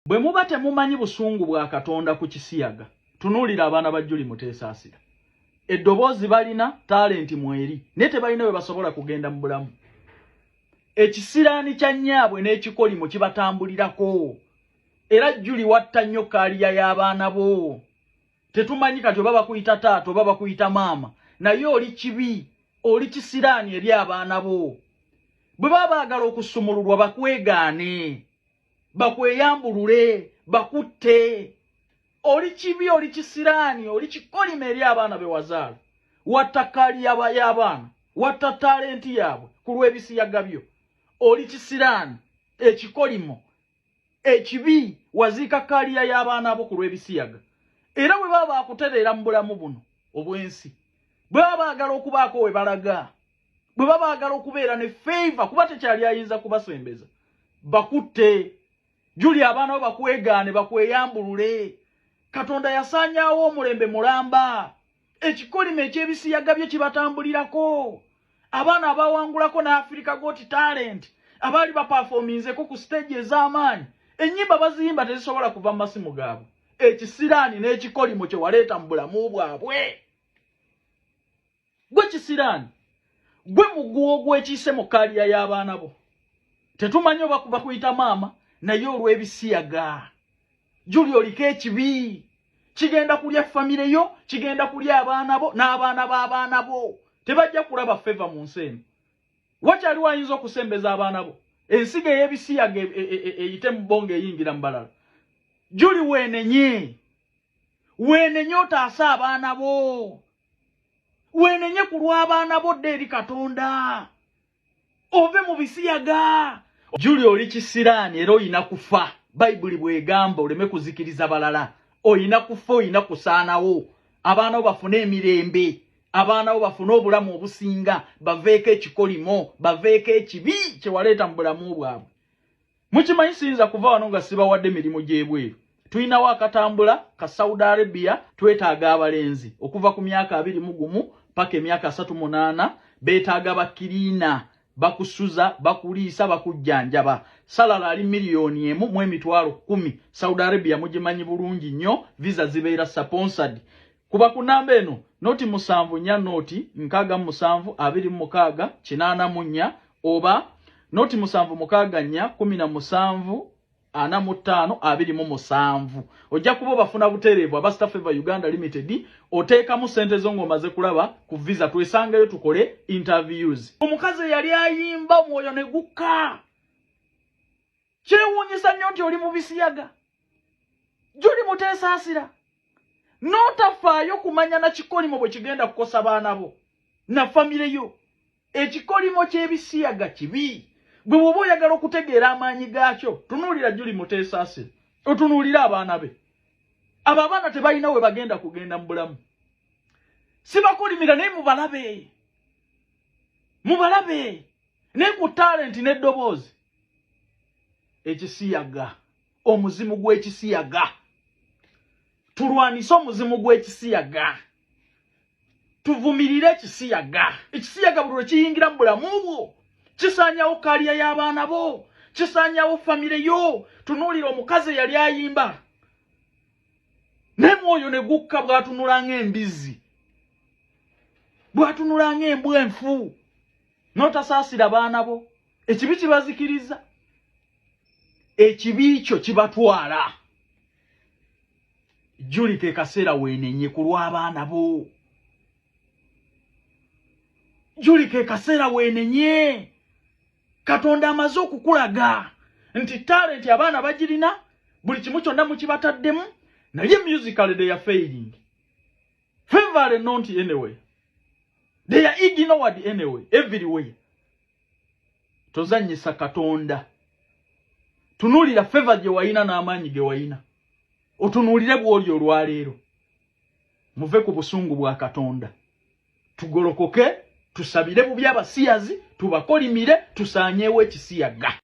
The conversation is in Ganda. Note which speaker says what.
Speaker 1: Bwe muba temumanyi busungu bwa Katonda ku kisiyaga, tunuulira abaana ba Julie Mutesasira. Eddoboozi balina talenti mweri, naye tebalina we basobola kugenda mu bulamu. Ekisilani kya nyaabwe n'ekikolimo kibatambulirako. Era Julie watta nnyo kaaliya y'abaana bo. Tetumanyi kati oba bakuyita taata oba bakuyita maama, naye oli kibi, oli kisilani eri abaana bo. Bwe baba baagala okusumululwa bakwegaane, bakweyambulule, bakutte. Oli kibi, oli kisilani, oli kikolimo eri abaana be wazaala. Watta kaaliya y'abaana, watta talenti yaabwe ku lw'ebisiyaga byo. Oli kisilani, ekikolimo, ekibi, waziika kaaliya y'abaana bo ku lw'ebisiyaga. Era bwe baba bakutereera mu bulamu buno obwensi, bwe baba baagala okubaako we balaga, bwe baba baagala okubeera ne favor kuba tekyali ayinza kubasembeza, bakutte. Julie abaana bo bakwegaane, bakweyambulule. Katonda yasaanyaawo omulembe mulamba. Ekikolimo eky'ebisiyaga byo kibatambulirako. Abaana abawangulako na Africa Got Talent, abaali baperforminzeko ku stage ez'amaanyi, ennyimba baziyimba tezisobola kuva mu masimu gaabwe. Ekisilani n'ekikolimo kye waleeta mu bulamu bwabwe. Gwe kisilani, gwe muguwo gw'ekiise mu kaaliya y'abaana bo. Tetumanyi oba bakuyita maama, naye olw'ebisiyaga. Julie oliko ekibi, kigenda kulya famire yo, kigenda kulya abaana bo n'abaana b'abaana bo. Tebajja kulaba favor mu nsi eno. Wakyali wayinza okusembeza abaana bo, ensigo ey'ebisiyaga eyite mu bongo eyingira mu balala. Julie weenenye otaasa abaana bo. Weenenye ku lw'abaana bo dde eri Katonda. Ove mu bisiyaga. Julie oli kisilani era oyina kufa. Bayibuli bw'egamba oleme kuzikiriza balala. Oyina kufa, oyina kusaanawo. Abaana bo bafune emirembe. Abaana bo bafune obulamu obusinga. Baveeko ekikolimo, baveeko ekibi kye waleeta mu bulamu bwabwe. Mukimanyi siyinza kuva wano nga sibawadde emirimu gy'ebweru. Tuyinawo akatambula ka Saudi Arabia, twetaaga abalenzi okuva ku myaka 21 paka emyaka 38. Beetaaga bakiriina, bakusuza, bakuliisa, bakujjanjaba. Salala ali miliyoni 1 mu emitwalo 10. Saudi Arabia mugimanyi bulungi nnyo, visa zibeera sponsored. Kuba ku namba eno noti 7 noti 67 26 84 oba noti 7 6 17 45 27. Ojja kuba bafuna butereevu abasta Favor Uganda Limited, oteekamu sente zo ng'omaze kulaba ku visa twesangeyo tukole interviews. Omukazi yali ayimba mwoyo ne gukka. Kyewuunyisa nnyo nti oli mu bisiyaga. Julie Mutesasira, n'otafaayo kumanya na kikolimo bwe kigenda kukosa baana bo na famire yo. Ekikolimo ky'ebisiyaga kibi. Bwe bwoba oyagala okutegeera amaanyi gaakyo, tunuulira Julie Mutesasira, otunuulira abaana be. Abo abaana tebalina we bagenda kugenda mu bulamu. Sibakolimira naye mubalabe. Mubalabe. Naye ku talenti n'eddoboozi. Ekisiyaga. Omuzimu gw'ekisiyaga. Tulwanise omuzimu gw'ekisiyaga. Tuvumirire ekisiyaga. Ekisiyaga buli lwe kiyingira mu bulamu bwo, kisaanyawo kaaliya y'abaana bo, kisaanyawo famire yo. Tunuulira omukazi yali ayimba, ne mwoyo ne gukka bw'atunula ng'embizi, bw'atunula ng'embwa enfu. N'otasaasira baana bo, ekibi kibazikiriza, ekibi kyo kibatwala. Julie ke kaseera weenenye ku lw'abaana bo. Julie ke kaseera weenenye. Katonda amaze okukulaga nti talent abaana bagirina, buli kimu kyonna mukibataddemu, naye musically they are failing. Favor not anyway. They are ignored anyway, everywhere. Tozanyisa Katonda. Tunuulira Favor gye wayina n'amaanyi ge wayina. Otunuulire bw'oli olwaleero. Muve ku busungu bwa Katonda. Tugolokoke, tusabire bubi abasiyazi, tubakolimire, tusaanyeewo ekisiyaga.